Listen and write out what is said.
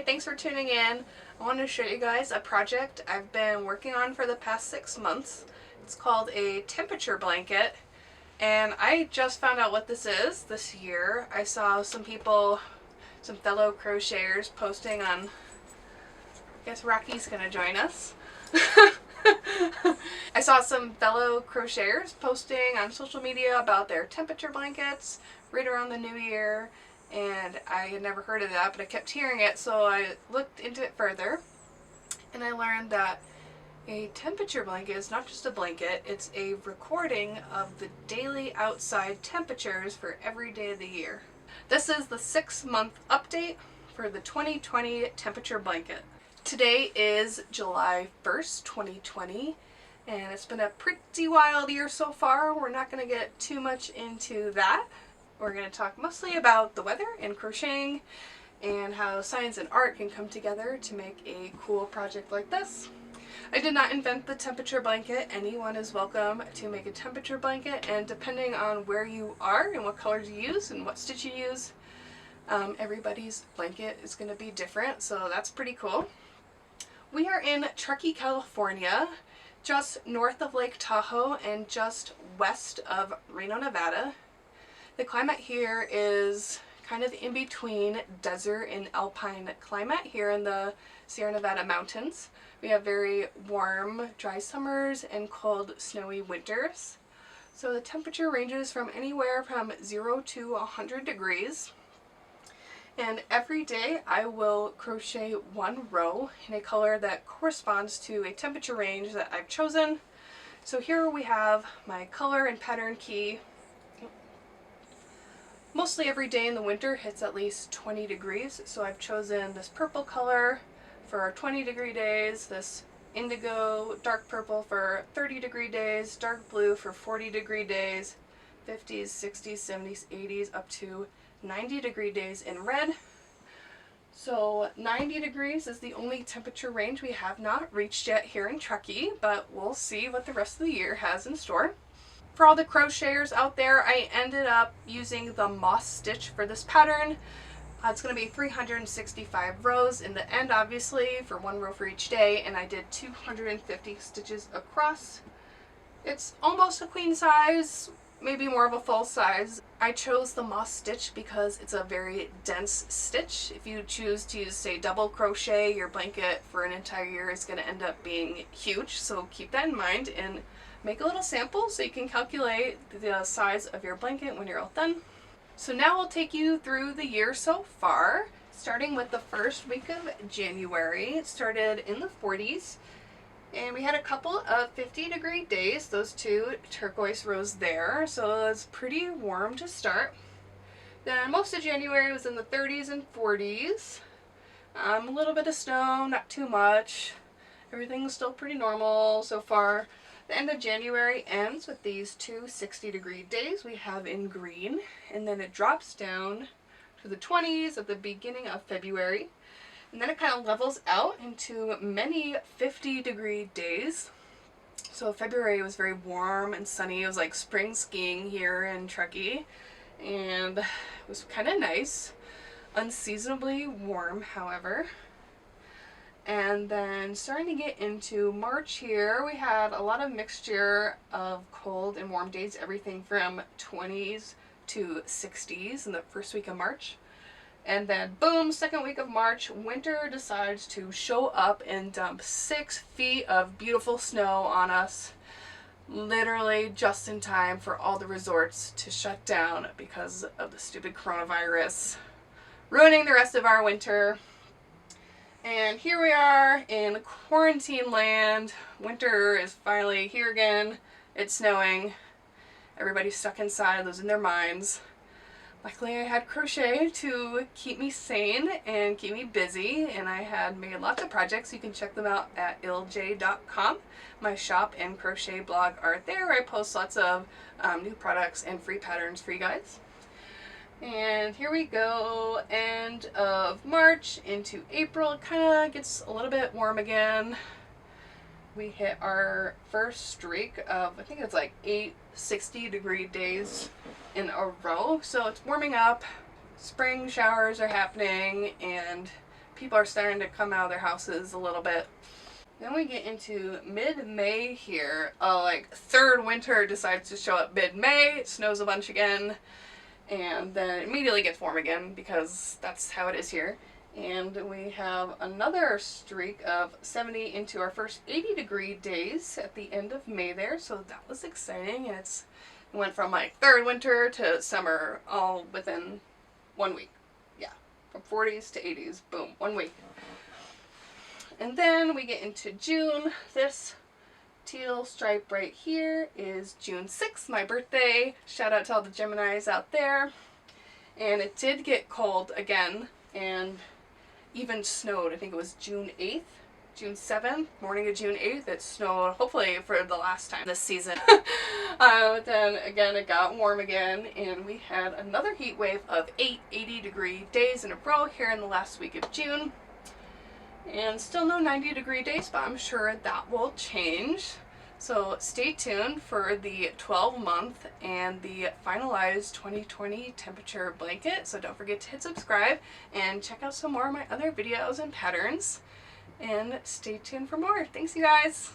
thanks for tuning in. I want to show you guys a project I've been working on for the past 6 months. It's called a temperature blanket, and I just found out what this is this year. I saw some fellow crocheters posting on, I guess Rocky's gonna join us. I saw some fellow crocheters posting on social media about their temperature blankets right around the new year, and I had never heard of that, but I kept hearing it, so I looked into it further, and I learned that a temperature blanket is not just a blanket, it's a recording of the daily outside temperatures for every day of the year. This is the 6-month update for the 2020 temperature blanket. Today is July 1st, 2020, and it's been a pretty wild year so far. We're not going to get too much into that. We're going to talk mostly about the weather and crocheting and how science and art can come together to make a cool project like this. I did not invent the temperature blanket. Anyone is welcome to make a temperature blanket, and depending on where you are and what colors you use and what stitch you use, everybody's blanket is going to be different, so that's pretty cool. We are in Truckee, California, just north of Lake Tahoe and just west of Reno, Nevada. The climate here is kind of in between desert and alpine climate here in the Sierra Nevada mountains. We have very warm, dry summers and cold, snowy winters. So the temperature ranges from anywhere from 0 to 100 degrees. And every day I will crochet one row in a color that corresponds to a temperature range that I've chosen. So here we have my color and pattern key. Mostly every day in the winter hits at least 20 degrees, so I've chosen this purple color for our 20-degree days, this indigo dark purple for 30-degree days, dark blue for 40-degree days, 50s, 60s, 70s, 80s, up to 90-degree days in red. So 90 degrees is the only temperature range we have not reached yet here in Truckee, but we'll see what the rest of the year has in store. For all the crocheters out there, I ended up using the moss stitch for this pattern. It's going to be 365 rows in the end, obviously, for one row for each day, and I did 250 stitches across. It's almost a queen size, maybe more of a full size. I chose the moss stitch because it's a very dense stitch. If you choose to use, say, double crochet, your blanket for an entire year is going to end up being huge, so keep that in mind and make a little sample so you can calculate the size of your blanket when you're all done. So now we'll take you through the year so far, starting with the first week of January. It started in the 40s, and we had a couple of 50-degree days, those two turquoise rows there, so it's pretty warm to start. Then most of January was in the 30s and 40s. A little bit of snow, not too much. Everything's still pretty normal so far. The end of January ends with these two 60-degree days we have in green, and then it drops down to the 20s at the beginning of February, and then it kind of levels out into many 50-degree days. So February was very warm and sunny. It was like spring skiing here in Truckee, and it was kind of nice. Unseasonably warm, however. And then starting to get into March here, we had a lot of mixture of cold and warm days, everything from 20s to 60s in the first week of March. And then boom, second week of March, winter decides to show up and dump 6 feet of beautiful snow on us, literally just in time for all the resorts to shut down because of the stupid coronavirus, ruining the rest of our winter. And here we are in quarantine land. Winter is finally here again. It's snowing. Everybody's stuck inside, losing their minds. Luckily I had crochet to keep me sane and keep me busy, and I had made lots of projects. You can check them out at ilj.com. My shop and crochet blog are there. I post lots of new products and free patterns for you guys. And here we go, end of March into April. It kind of gets a little bit warm again. We hit our first streak of, I think it's like 8 60-degree days in a row. So it's warming up, spring showers are happening, and people are starting to come out of their houses a little bit. Then we get into mid-May here. Like third winter decides to show up mid-May. It snows a bunch again, and then it immediately gets warm again because that's how it is here. And we have another streak of 70 into our first 80-degree days at the end of May there. So that was exciting. And it went from like third winter to summer all within 1 week. Yeah, from 40s to 80s. Boom, 1 week. And then we get into June. This teal stripe right here is June 6th, my birthday. Shout out to all the Geminis out there. And it did get cold again and even snowed. I think it was June 8th, June 7th, morning of June 8th. It snowed, hopefully for the last time this season. Then again, it got warm again, and we had another heat wave of 8 80-degree days in a row here in the last week of June. And still no 90-degree days, but I'm sure that will change. So stay tuned for the 12-month and the finalized 2020 temperature blanket. So don't forget to hit subscribe and check out some more of my other videos and patterns. And stay tuned for more. Thanks, you guys.